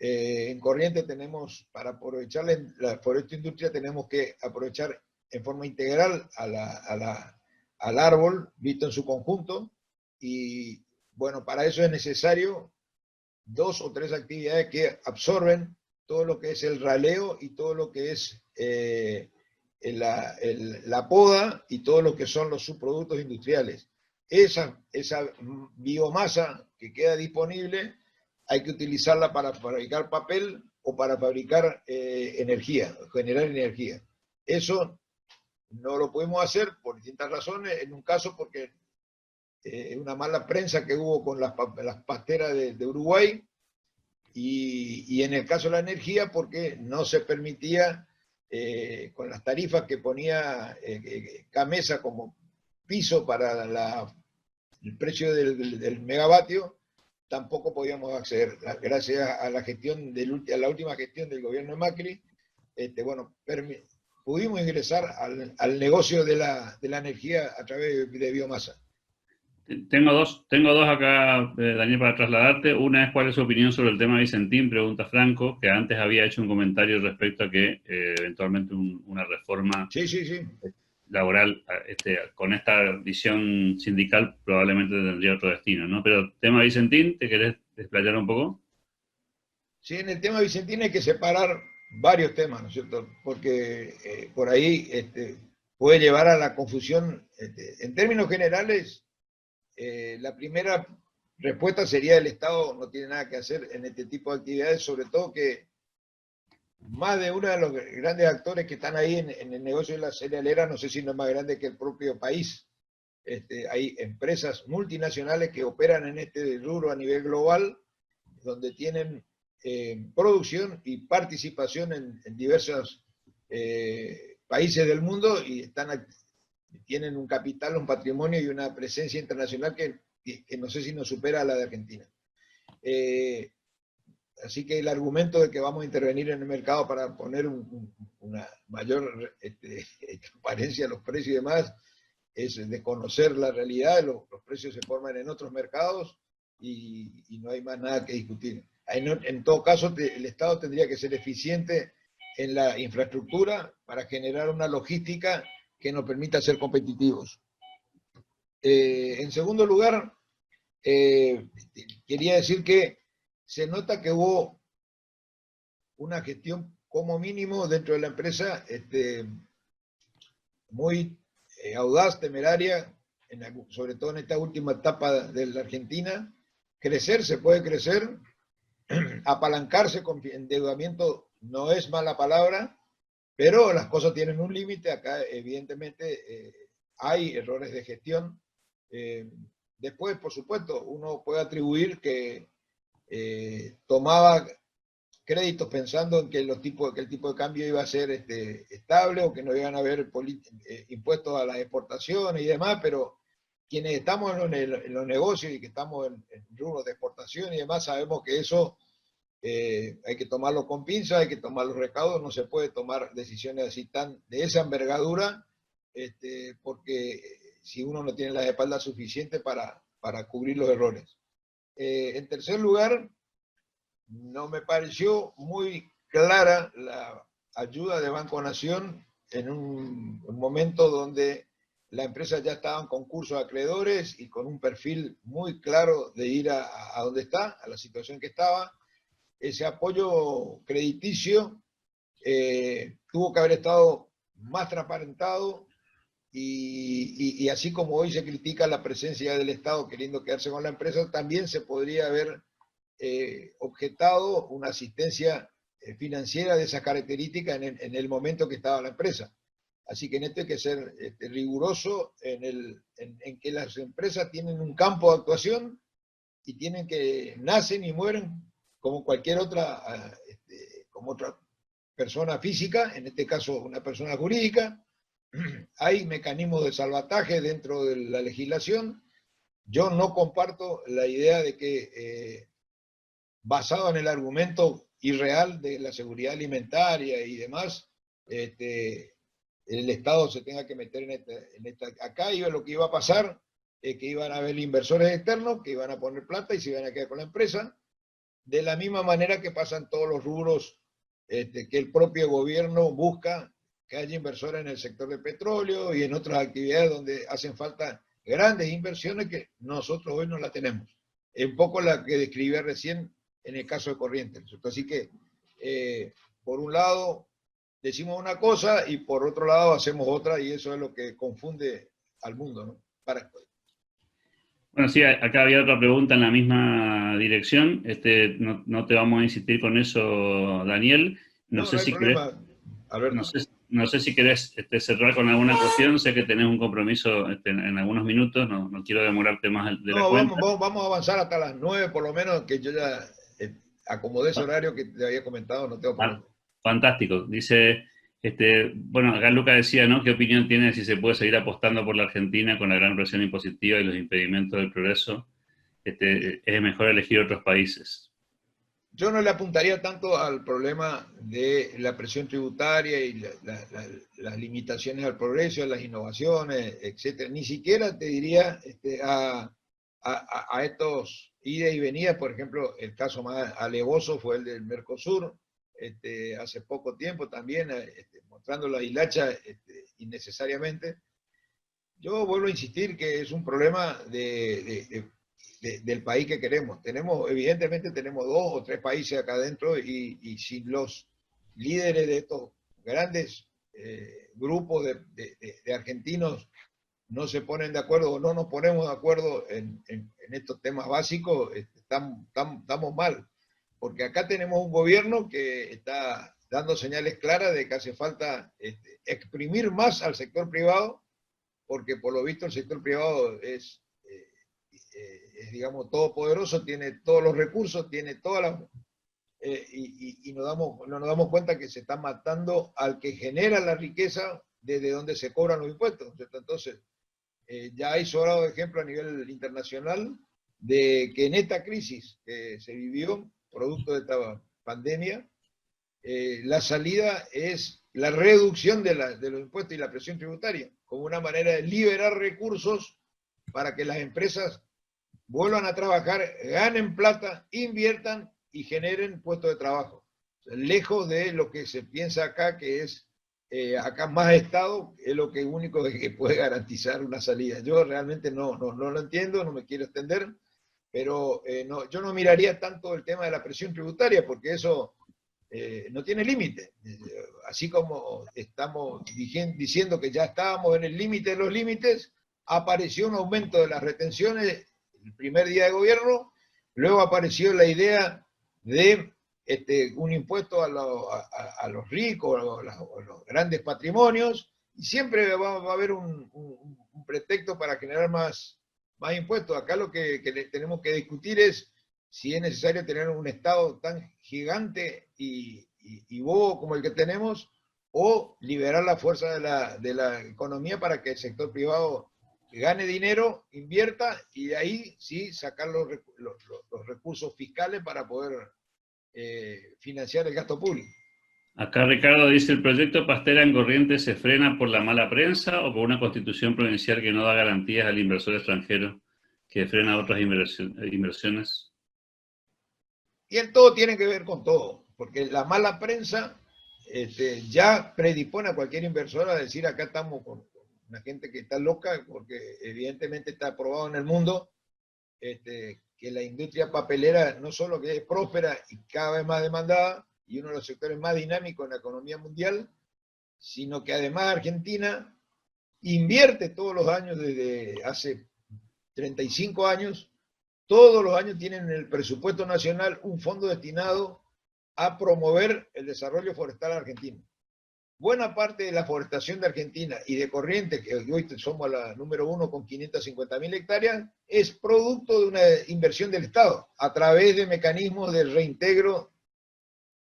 en Corrientes tenemos, para aprovechar la foresto-industria, tenemos que aprovechar en forma integral al árbol, visto en su conjunto, y bueno, para eso es necesario 2 o 3 actividades que absorben todo lo que es el raleo y todo lo que es la poda y todo lo que son los subproductos industriales. Esa biomasa que queda disponible hay que utilizarla para fabricar papel o para fabricar energía, generar energía. Eso no lo podemos hacer por distintas razones. En un caso porque una mala prensa que hubo con las pasteras de Uruguay, y en el caso de la energía porque no se permitía, con las tarifas que ponía CAMESA como piso para el precio del megavatio, tampoco podíamos acceder. Gracias a la última gestión del gobierno de Macri, bueno, pudimos ingresar al negocio de la energía a través de biomasa. Tengo dos acá, Daniel, para trasladarte. Una es cuál es su opinión sobre el tema Vicentín, pregunta Franco, que antes había hecho un comentario respecto a que eventualmente una reforma sí. laboral, con esta visión sindical, probablemente tendría otro destino, ¿no? Pero tema Vicentín, ¿te querés desplayar un poco? Sí, en el tema Vicentín hay que separar varios temas, ¿no es cierto? Porque por ahí puede llevar a la confusión. En términos generales, la primera respuesta sería el Estado no tiene nada que hacer en este tipo de actividades, sobre todo que más de uno de los grandes actores que están ahí en el negocio de la cerealera, no sé si no es más grande que el propio país. Hay empresas multinacionales que operan en este rubro a nivel global, donde tienen producción y participación en diversos países del mundo y tienen un capital, un patrimonio y una presencia internacional que no sé si nos supera a la de Argentina. Así que el argumento de que vamos a intervenir en el mercado para poner una mayor transparencia a los precios y demás es desconocer la realidad. Los precios se forman en otros mercados y no hay más nada que discutir. En todo caso, el Estado tendría que ser eficiente en la infraestructura para generar una logística que nos permita ser competitivos. En segundo lugar, quería decir que se nota que hubo una gestión como mínimo dentro de la empresa muy audaz, temeraria, sobre todo en esta última etapa de la Argentina. Crecer, se puede crecer, apalancarse con endeudamiento no es mala palabra, pero las cosas tienen un límite. Acá evidentemente hay errores de gestión. Después, por supuesto, uno puede atribuir que tomaba créditos pensando en que el tipo de cambio iba a ser estable o que no iban a haber impuestos a las exportaciones y demás, pero quienes estamos en los negocios y que estamos en rubros de exportación y demás, sabemos que eso hay que tomarlo con pinzas, hay que tomar los recaudos, no se puede tomar decisiones así de esa envergadura, porque si uno no tiene las espaldas suficientes para cubrir los errores. En tercer lugar, no me pareció muy clara la ayuda de Banco Nación en un momento donde la empresa ya estaba en concurso de acreedores y con un perfil muy claro de ir a donde está, a la situación que estaba. Ese apoyo crediticio tuvo que haber estado más transparentado y así como hoy se critica la presencia del Estado queriendo quedarse con la empresa, también se podría haber objetado una asistencia financiera de esas características en el momento que estaba la empresa. Así que en esto hay que ser riguroso en que las empresas tienen un campo de actuación y tienen que nacen y mueren como cualquier otra, como otra persona física, en este caso una persona jurídica. Hay mecanismos de salvataje dentro de la legislación. Yo no comparto la idea de que basado en el argumento irreal de la seguridad alimentaria y demás, el Estado se tenga que meter en esta. Acá lo que iba a pasar es que iban a haber inversores externos que iban a poner plata y se iban a quedar con la empresa, de la misma manera que pasan todos los rubros que el propio gobierno busca que haya inversores en el sector del petróleo y en otras actividades donde hacen falta grandes inversiones que nosotros hoy no la tenemos. Es un poco la que describí recién en el caso de Corrientes. Así que, por un lado, decimos una cosa y por otro lado hacemos otra, y eso es lo que confunde al mundo, ¿no? Bueno, sí, acá había otra pregunta en la misma dirección. No te vamos a insistir con eso, Daniel. No sé hay si querés, problema, Alberto. no sé si querés cerrar con alguna cuestión. Sé que tenés un compromiso en algunos minutos. No quiero demorarte más de la cuenta. Vamos a avanzar hasta las 9 por lo menos, que yo ya acomodé ese horario que te había comentado, no tengo problema. Fantástico. Dice, bueno, acá Luca decía, ¿no? ¿Qué opinión tiene si se puede seguir apostando por la Argentina con la gran presión impositiva y los impedimentos del progreso? Es mejor elegir otros países. Yo no le apuntaría tanto al problema de la presión tributaria y las limitaciones al progreso, a las innovaciones, etcétera. Ni siquiera te diría a estos idas y venidas. Por ejemplo, el caso más alevoso fue el del Mercosur, hace poco tiempo también, mostrando la hilacha innecesariamente. Yo vuelvo a insistir que es un problema del país que queremos. Evidentemente tenemos 2 o 3 países acá adentro y sin los líderes de estos grandes grupos de argentinos no se ponen de acuerdo o no nos ponemos de acuerdo en estos temas básicos, estamos mal. Porque acá tenemos un gobierno que está dando señales claras de que hace falta exprimir más al sector privado, porque por lo visto el sector privado es digamos, todopoderoso, tiene todos los recursos, tiene todas las... y no nos damos cuenta que se está matando al que genera la riqueza desde donde se cobran los impuestos, ¿cierto? Entonces, ya hay sobrado ejemplo a nivel internacional de que en esta crisis que se vivió, producto de esta pandemia, la salida es la reducción de los impuestos y la presión tributaria, como una manera de liberar recursos para que las empresas vuelvan a trabajar, ganen plata, inviertan y generen puestos de trabajo. Lejos de lo que se piensa acá, que es acá más Estado, es lo que único que puede garantizar una salida. Yo realmente no lo entiendo, no me quiero extender, pero yo no miraría tanto el tema de la presión tributaria, porque eso no tiene límite. Así como estamos diciendo que ya estábamos en el límite de los límites, apareció un aumento de las retenciones el primer día de gobierno, luego apareció la idea de un impuesto a los ricos, a los grandes patrimonios, y siempre va a haber un pretexto para generar más impuestos. Acá lo que tenemos que discutir es si es necesario tener un Estado tan gigante y bobo como el que tenemos, o liberar la fuerza de la economía para que el sector privado gane dinero, invierta, y de ahí sí sacar los recursos fiscales para poder financiar el gasto público. Acá Ricardo dice, ¿el proyecto Pastera en Corrientes se frena por la mala prensa o por una constitución provincial que no da garantías al inversor extranjero que frena otras inversiones? Y en todo tiene que ver con todo, porque la mala prensa ya predispone a cualquier inversor a decir acá estamos con una gente que está loca, porque evidentemente está probado en el mundo que la industria papelera no solo que es próspera y cada vez más demandada, y uno de los sectores más dinámicos en la economía mundial, sino que además Argentina invierte todos los años, desde hace 35 años, todos los años tienen en el presupuesto nacional un fondo destinado a promover el desarrollo forestal argentino. Buena parte de la forestación de Argentina y de Corrientes, que hoy somos la número 1 con 550.000 hectáreas, es producto de una inversión del Estado, a través de mecanismos de reintegro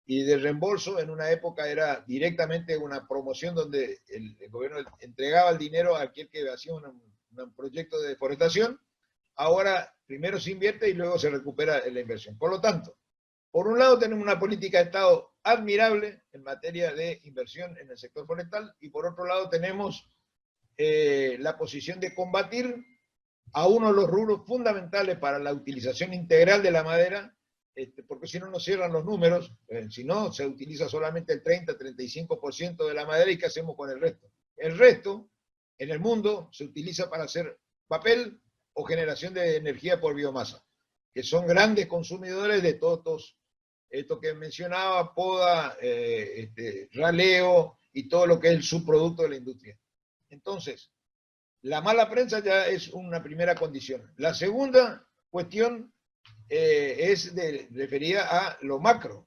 y de reembolso. En una época era directamente una promoción donde el gobierno entregaba el dinero a quien que hacía un proyecto de deforestación. Ahora primero se invierte y luego se recupera la inversión. Por lo tanto, por un lado tenemos una política de Estado admirable en materia de inversión en el sector forestal, y por otro lado tenemos la posición de combatir a uno de los rubros fundamentales para la utilización integral de la madera, porque si no nos cierran los números, si no se utiliza solamente el 30-35% de la madera, ¿y qué hacemos con el resto? El resto en el mundo se utiliza para hacer papel o generación de energía por biomasa, que son grandes consumidores de todos esto que mencionaba, poda, raleo y todo lo que es el subproducto de la industria. Entonces, la mala prensa ya es una primera condición. La segunda cuestión es referida a lo macro.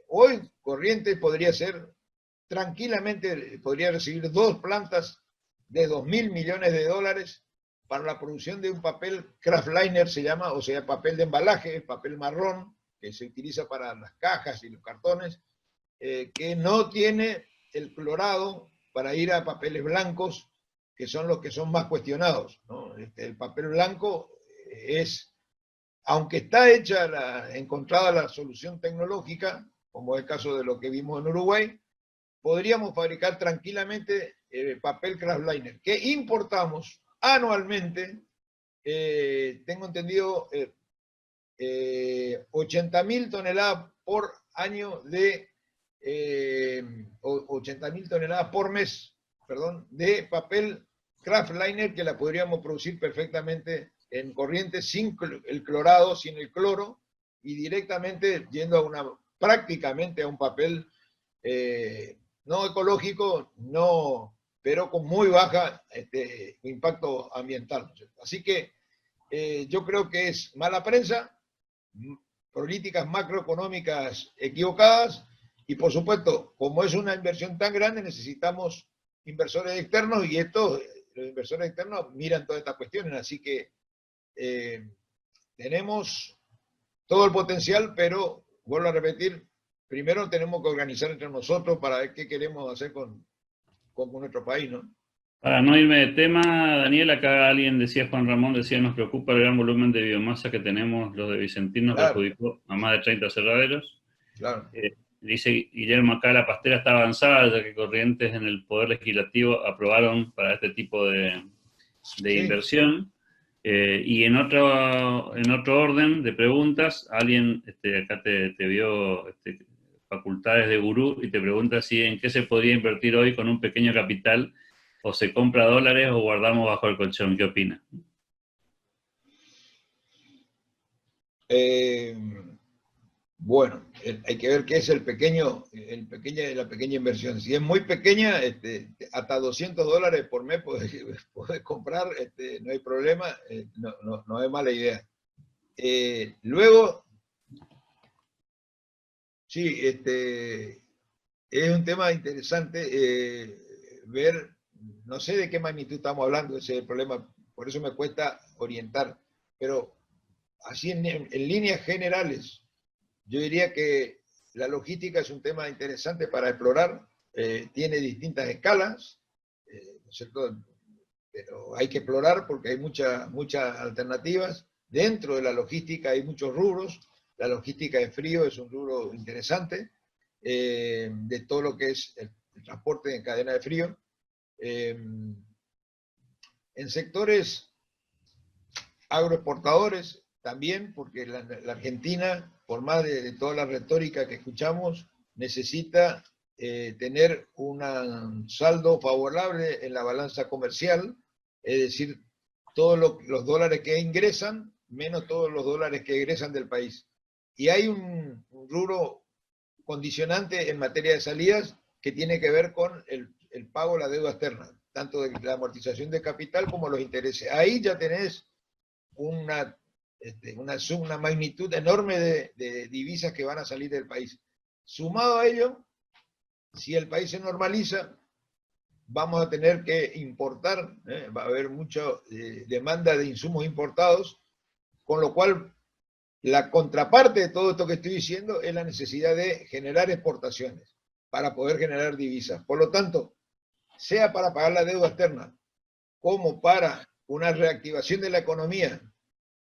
Hoy Corrientes podría ser, tranquilamente, podría recibir 2 plantas de $2.000 millones para la producción de un papel kraftliner, se llama, o sea, papel de embalaje, papel marrón, que se utiliza para las cajas y los cartones, que no tiene el clorado para ir a papeles blancos, que son los que son más cuestionados, ¿no? El papel blanco es, aunque está encontrada la solución tecnológica, como es el caso de lo que vimos en Uruguay, podríamos fabricar tranquilamente papel kraftliner, que importamos anualmente, tengo entendido, 80.000 toneladas por año de 80.000 toneladas por mes, perdón, de papel kraftliner que la podríamos producir perfectamente en corriente sin el clorado, sin el cloro, y directamente yendo a prácticamente a un papel no ecológico, no, pero con muy baja impacto ambiental. Así que yo creo que es mala prensa, políticas macroeconómicas equivocadas, y por supuesto, como es una inversión tan grande, necesitamos inversores externos, y los inversores externos miran todas estas cuestiones, así que tenemos todo el potencial, pero vuelvo a repetir, primero tenemos que organizar entre nosotros para ver qué queremos hacer con nuestro país, ¿no? Para no irme de tema, Daniel, acá alguien decía, Juan Ramón decía, nos preocupa el gran volumen de biomasa que tenemos, los de Vicentín nos perjudicó a más de 30 aserraderos. Claro. Dice Guillermo, acá la pastera está avanzada, ya que Corrientes en el Poder Legislativo aprobaron para este tipo de inversión. Y en otro orden de preguntas, alguien acá te vio facultades de gurú y te pregunta si en qué se podría invertir hoy con un pequeño capital, o se compra dólares o guardamos bajo el colchón. ¿Qué opina? Bueno, hay que ver qué es la pequeña inversión. Si es muy pequeña, hasta $200 por mes puedes comprar, no hay problema, no es mala idea. Luego, sí, es un tema interesante ver, no sé de qué magnitud estamos hablando, ese es el problema, por eso me cuesta orientar, pero así en líneas generales, yo diría que la logística es un tema interesante para explorar, tiene distintas escalas, ¿no es cierto? Pero hay que explorar porque hay muchas alternativas. Dentro de la logística hay muchos rubros. La logística de frío es un rubro interesante, de todo lo que es el transporte en cadena de frío. En sectores agroexportadores también, porque la Argentina, por más de toda la retórica que escuchamos, necesita tener un saldo favorable en la balanza comercial, es decir, todos los dólares que ingresan, menos todos los dólares que egresan del país. Y hay un rubro condicionante en materia de salidas que tiene que ver con el pago de la deuda externa, tanto de la amortización de capital como los intereses. Ahí ya tenés una magnitud enorme de divisas que van a salir del país. Sumado a ello, si el país se normaliza, vamos a tener que importar, va a haber mucha demanda de insumos importados, con lo cual la contraparte de todo esto que estoy diciendo es la necesidad de generar exportaciones para poder generar divisas. Por lo tanto, sea para pagar la deuda externa como para una reactivación de la economía,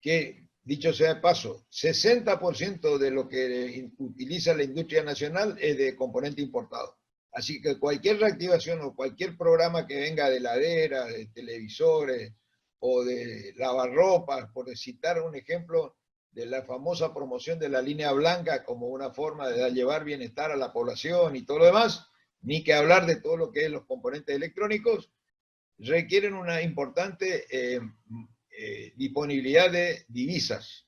que, dicho sea de paso, 60% de lo que utiliza la industria nacional es de componente importado. Así que cualquier reactivación o cualquier programa que venga de heladera, de televisores o de lavarropas, por citar un ejemplo de la famosa promoción de la línea blanca como una forma de llevar bienestar a la población y todo lo demás, ni que hablar de todo lo que es los componentes electrónicos, requieren una importante disponibilidad de divisas.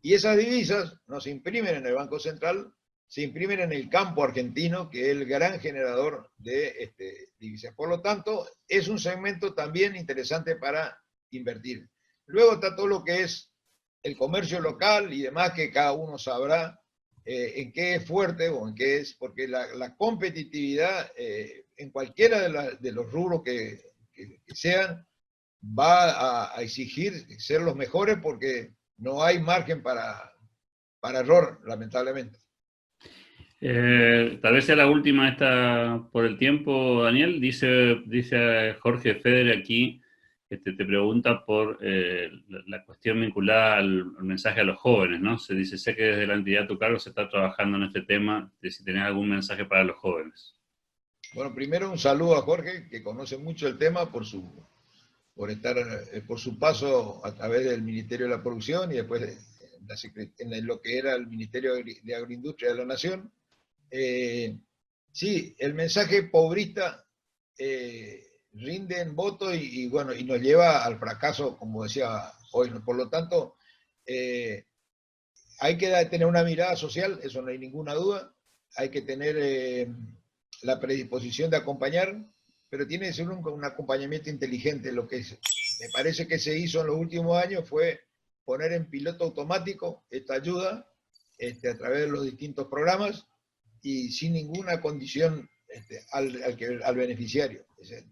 Y esas divisas no se imprimen en el Banco Central, se imprimen en el campo argentino, que es el gran generador de divisas. Por lo tanto, es un segmento también interesante para invertir. Luego está todo lo que es el comercio local y demás, que cada uno sabrá en qué es fuerte o en qué es, porque la competitividad en cualquiera de los rubros que sean, va a exigir ser los mejores porque no hay margen para error, lamentablemente. Tal vez sea la última esta por el tiempo, Daniel. Dice Jorge Feder aquí, te pregunta por la cuestión vinculada al mensaje a los jóvenes, ¿no? Se dice, sé que desde la entidad a tu cargo se está trabajando en este tema, de si tenés algún mensaje para los jóvenes. Bueno, primero un saludo a Jorge, que conoce mucho el tema por su paso a través del Ministerio de la Producción y después en lo que era el Ministerio de Agroindustria de la Nación. Sí, el mensaje pobrista rinde en voto y bueno, y nos lleva al fracaso, como decía hoy. Por lo tanto, hay que tener una mirada social, eso no hay ninguna duda. Hay que tener la predisposición de acompañar, pero tiene que ser un acompañamiento inteligente. Lo que me parece que se hizo en los últimos años fue poner en piloto automático esta ayuda a través de los distintos programas y sin ninguna condición al beneficiario,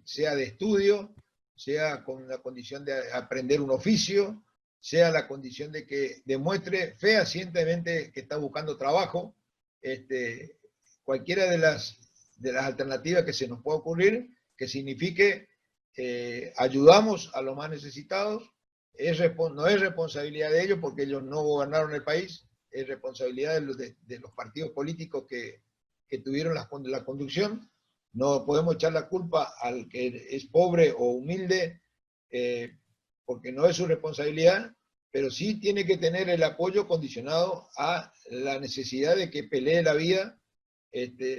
sea de estudio, sea con la condición de aprender un oficio, sea la condición de que demuestre fehacientemente que está buscando trabajo. Cualquiera de las alternativas que se nos pueda ocurrir, que signifique ayudamos a los más necesitados. No es responsabilidad de ellos porque ellos no gobernaron el país, es responsabilidad de los partidos políticos que tuvieron la conducción. No podemos echar la culpa al que es pobre o humilde, porque no es su responsabilidad, pero sí tiene que tener el apoyo condicionado a la necesidad de que pelee la vida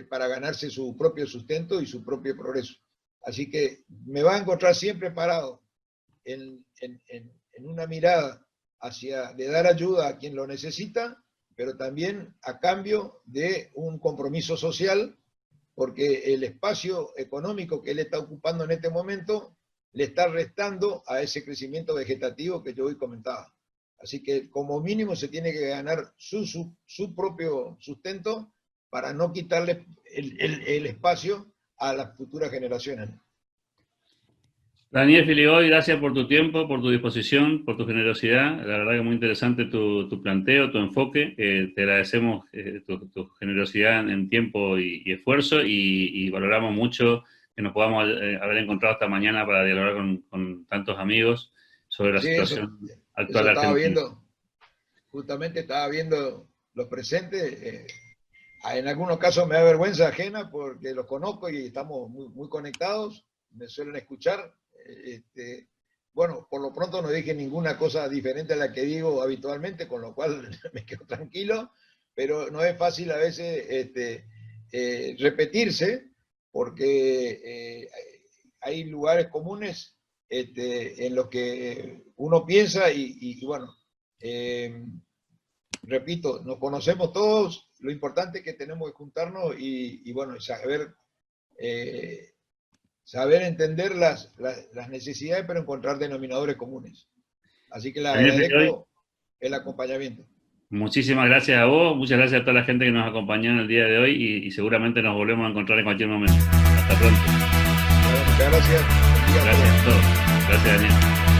para ganarse su propio sustento y su propio progreso. Así que me va a encontrar siempre parado en una mirada de dar ayuda a quien lo necesita, pero también a cambio de un compromiso social, porque el espacio económico que él está ocupando en este momento le está restando a ese crecimiento vegetativo que yo hoy comentaba. Así que como mínimo se tiene que ganar su propio sustento para no quitarle el espacio a las futuras generaciones. Daniel Filigoy, gracias por tu tiempo, por tu disposición, por tu generosidad. La verdad que muy interesante tu planteo, tu enfoque. Te agradecemos tu generosidad en tiempo y esfuerzo y valoramos mucho que nos podamos haber encontrado esta mañana para dialogar con tantos amigos sobre la situación actual de Argentina. Justamente estaba viendo los presentes. En algunos casos me da vergüenza ajena porque los conozco y estamos muy conectados, me suelen escuchar. Bueno, por lo pronto no dije ninguna cosa diferente a la que digo habitualmente, con lo cual me quedo tranquilo, pero no es fácil a veces repetirse, porque hay lugares comunes en los que uno piensa y bueno, repito, nos conocemos todos, lo importante es que tenemos que juntarnos y bueno, saber entender las necesidades, pero encontrar denominadores comunes. Así que le agradezco el acompañamiento. Muchísimas gracias a vos, muchas gracias a toda la gente que nos acompañó en el día de hoy y seguramente nos volvemos a encontrar en cualquier momento. Hasta pronto. Bueno, muchas gracias. Gracias a todos. Gracias, Daniel.